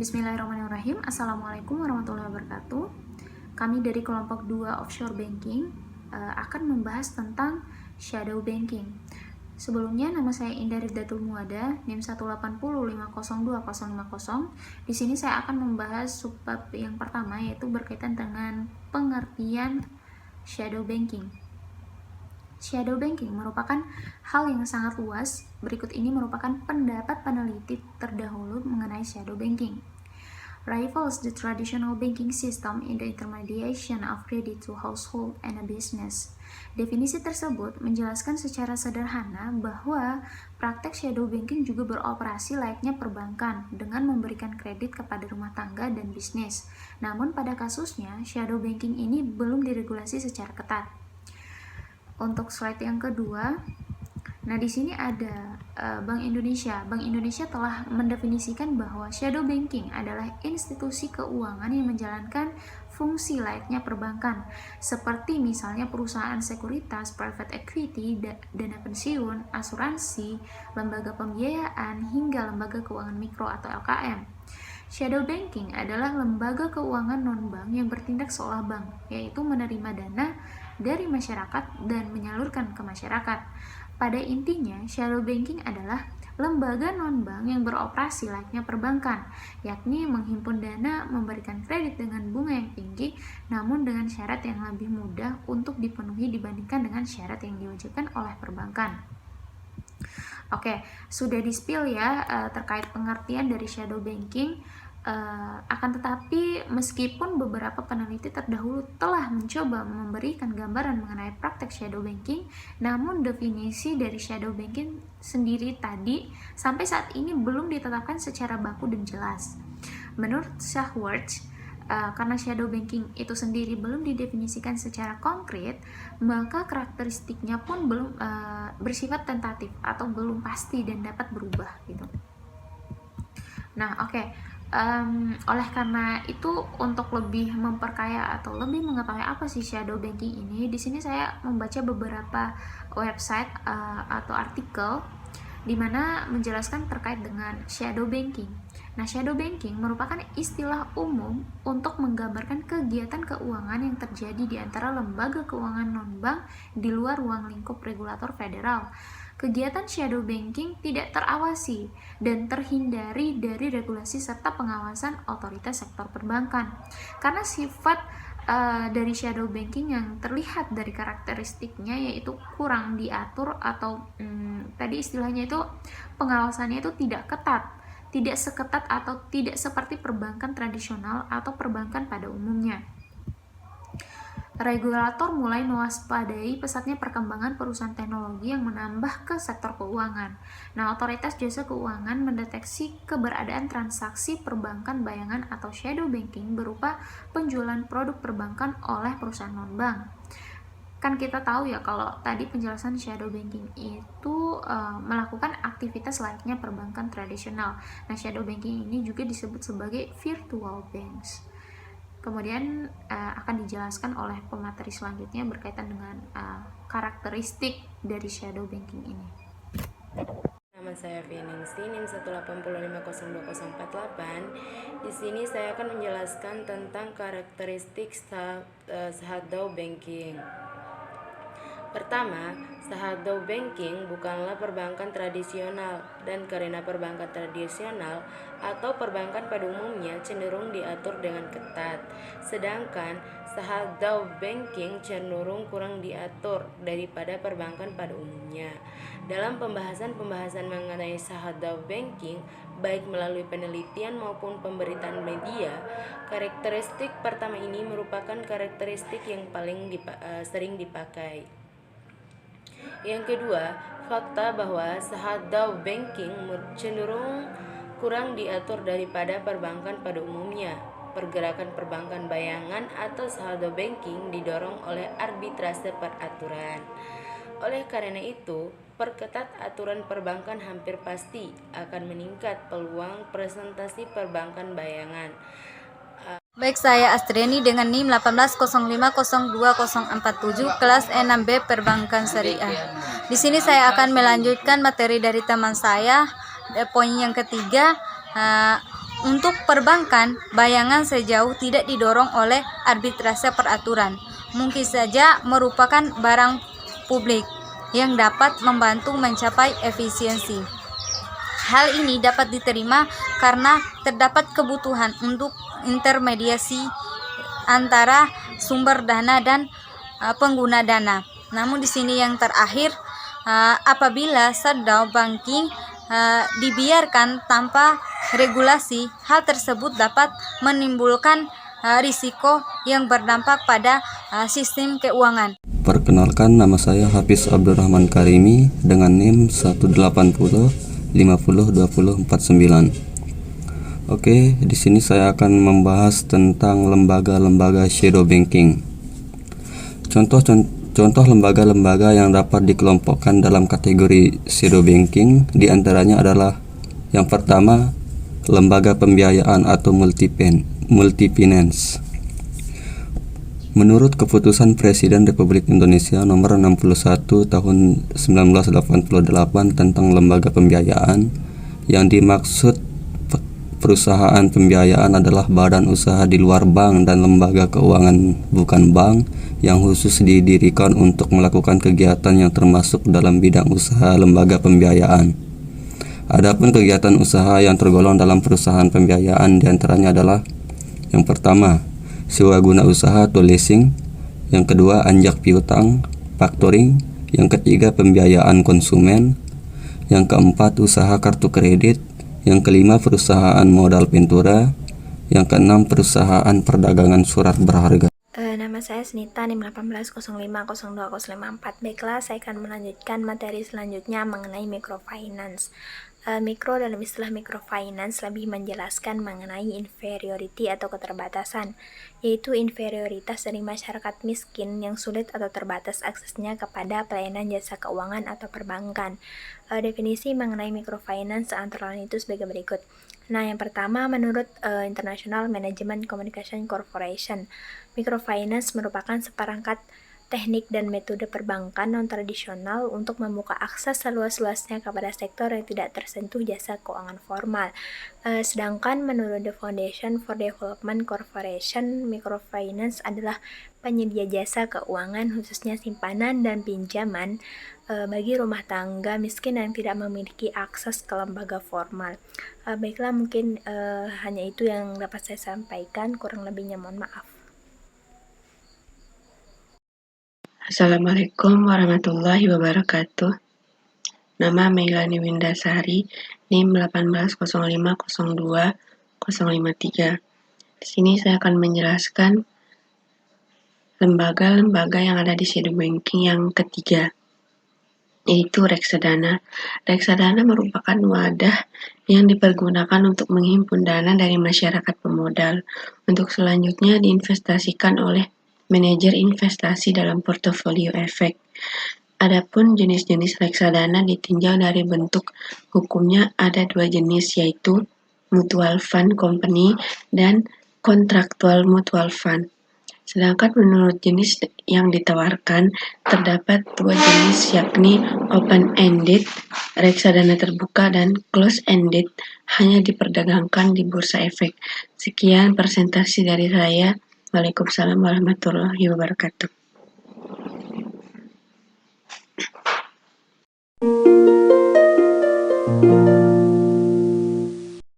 Bismillahirrahmanirrahim. Assalamualaikum warahmatullahi wabarakatuh. Kami dari kelompok 2 offshore banking akan membahas tentang shadow banking. Sebelumnya, nama saya Indah Rifdatul Muada, NIM 180502050. Di sini saya akan membahas subbab yang pertama, yaitu berkaitan dengan pengertian shadow banking. Shadow banking merupakan hal yang sangat luas. Berikut ini merupakan pendapat peneliti terdahulu mengenai shadow banking. Rivals the traditional banking system in the intermediation of credit to household and a business. Definisi tersebut menjelaskan secara sederhana bahwa praktek shadow banking juga beroperasi layaknya perbankan dengan memberikan kredit kepada rumah tangga dan bisnis. Namun pada kasusnya, shadow banking ini belum diregulasi secara ketat. Untuk slide yang kedua, nah di sini ada Bank Indonesia. Bank Indonesia telah mendefinisikan bahwa shadow banking adalah institusi keuangan yang menjalankan fungsi layaknya perbankan, seperti misalnya perusahaan sekuritas, private equity, dana pensiun, asuransi, lembaga pembiayaan, hingga lembaga keuangan mikro atau LKM. Shadow banking adalah lembaga keuangan non-bank yang bertindak seolah bank, yaitu menerima dana dari masyarakat dan menyalurkan ke masyarakat. Pada intinya, shadow banking adalah lembaga non-bank yang beroperasi layaknya perbankan, yakni menghimpun dana, memberikan kredit dengan bunga yang tinggi, namun dengan syarat yang lebih mudah untuk dipenuhi dibandingkan dengan syarat yang diwajibkan oleh perbankan. Oke, sudah di-spill ya terkait pengertian dari shadow banking. Akan tetapi meskipun beberapa peneliti terdahulu telah mencoba memberikan gambaran mengenai praktek shadow banking, namun definisi dari shadow banking sendiri tadi sampai saat ini belum ditetapkan secara baku dan jelas. Menurut Shahwards, karena shadow banking itu sendiri belum didefinisikan secara konkret, maka karakteristiknya pun belum bersifat tentatif atau belum pasti dan dapat berubah gitu. Nah, oke. Oleh karena itu, untuk lebih memperkaya atau lebih mengetahui apa sih shadow banking ini, di sini saya membaca beberapa website atau artikel di mana menjelaskan terkait dengan shadow banking. Nah, shadow banking merupakan istilah umum untuk menggambarkan kegiatan keuangan yang terjadi di antara lembaga keuangan non-bank di luar ruang lingkup regulator federal. Kegiatan shadow banking tidak terawasi dan terhindari dari regulasi serta pengawasan otoritas sektor perbankan. Karena sifat dari shadow banking yang terlihat dari karakteristiknya yaitu kurang diatur atau tadi istilahnya itu pengawasannya itu tidak ketat, tidak seketat atau tidak seperti perbankan tradisional atau perbankan pada umumnya. Regulator mulai mewaspadai pesatnya perkembangan perusahaan teknologi yang menambah ke sektor keuangan. Nah, otoritas jasa keuangan mendeteksi keberadaan transaksi perbankan bayangan atau shadow banking berupa penjualan produk perbankan oleh perusahaan non-bank. Kan kita tahu ya kalau tadi penjelasan shadow banking itu melakukan aktivitas layaknya perbankan tradisional. Nah, shadow banking ini juga disebut sebagai virtual banks. Kemudian akan dijelaskan oleh pemateri selanjutnya berkaitan dengan karakteristik dari shadow banking ini. Nama saya Fianingsi, NIM 180502048. Di sini saya akan menjelaskan tentang karakteristik shadow banking. Pertama, shadow banking bukanlah perbankan tradisional, dan karena perbankan tradisional atau perbankan pada umumnya cenderung diatur dengan ketat, sedangkan shadow banking cenderung kurang diatur daripada perbankan pada umumnya. Dalam pembahasan mengenai shadow banking, baik melalui penelitian maupun pemberitaan media, karakteristik pertama ini merupakan karakteristik yang paling sering dipakai. Yang kedua, fakta bahwa shadow banking cenderung kurang diatur daripada perbankan pada umumnya. Pergerakan perbankan bayangan atau shadow banking didorong oleh arbitrase peraturan. Oleh karena itu, perketat aturan perbankan hampir pasti akan meningkat peluang presentasi perbankan bayangan. Baik, saya Astriani dengan NIM 180502047 kelas E6B Perbankan Syariah. Di sini saya akan melanjutkan materi dari teman saya. Poin yang ketiga, Untuk perbankan, bayangan sejauh tidak didorong oleh arbitrase peraturan, mungkin saja merupakan barang publik yang dapat membantu mencapai efisiensi. Hal ini dapat diterima karena terdapat kebutuhan untuk intermediasi antara sumber dana dan pengguna dana. Namun di sini yang terakhir, apabila shadow banking dibiarkan tanpa regulasi, hal tersebut dapat menimbulkan risiko yang berdampak pada sistem keuangan. Perkenalkan, nama saya Hafiz Abdurrahman Karimi dengan NIM 180502049. Oke, di sini saya akan membahas tentang lembaga-lembaga shadow banking. Contoh lembaga-lembaga yang dapat dikelompokkan dalam kategori shadow banking diantaranya adalah yang pertama, lembaga pembiayaan atau multifinance. Menurut keputusan Presiden Republik Indonesia nomor 61 tahun 1988 tentang lembaga pembiayaan, yang dimaksud perusahaan pembiayaan adalah badan usaha di luar bank dan lembaga keuangan bukan bank yang khusus didirikan untuk melakukan kegiatan yang termasuk dalam bidang usaha lembaga pembiayaan. Adapun kegiatan usaha yang tergolong dalam perusahaan pembiayaan diantaranya adalah yang pertama, sewa guna usaha atau leasing, yang kedua anjak piutang, factoring, yang ketiga pembiayaan konsumen, yang keempat usaha kartu kredit, yang kelima perusahaan modal ventura, yang keenam perusahaan perdagangan surat berharga. Nama saya Snita, NIM 18050204. Baiklah, saya akan melanjutkan materi selanjutnya mengenai microfinance. Mikro dalam istilah microfinance lebih menjelaskan mengenai inferiority atau keterbatasan, yaitu inferioritas dari masyarakat miskin yang sulit atau terbatas aksesnya kepada pelayanan jasa keuangan atau perbankan. Definisi mengenai microfinance antara lain itu sebagai berikut. Nah, yang pertama, menurut International Management Communication Corporation, microfinance merupakan seperangkat teknik dan metode perbankan non-tradisional untuk membuka akses seluas-luasnya kepada sektor yang tidak tersentuh jasa keuangan formal. Sedangkan menurut The Foundation for Development Corporation, microfinance adalah penyedia jasa keuangan khususnya simpanan dan pinjaman bagi rumah tangga miskin yang tidak memiliki akses ke lembaga formal. Baiklah, mungkin hanya itu yang dapat saya sampaikan, kurang lebihnya mohon maaf. Assalamualaikum warahmatullahi wabarakatuh. Nama Meilani Windasari, NIM 180502053. Di sini saya akan menjelaskan lembaga-lembaga yang ada di shadow banking yang ketiga, yaitu reksadana. Reksadana merupakan wadah yang dipergunakan untuk menghimpun dana dari masyarakat pemodal untuk selanjutnya diinvestasikan oleh manajer investasi dalam portofolio efek. Adapun jenis-jenis reksadana ditinjau dari bentuk hukumnya ada dua jenis, yaitu mutual fund company dan contractual mutual fund. Sedangkan menurut jenis yang ditawarkan, terdapat dua jenis, yakni open-ended, reksadana terbuka, dan close-ended, hanya diperdagangkan di bursa efek. Sekian presentasi dari saya. Waalaikumsalam warahmatullahi wabarakatuh.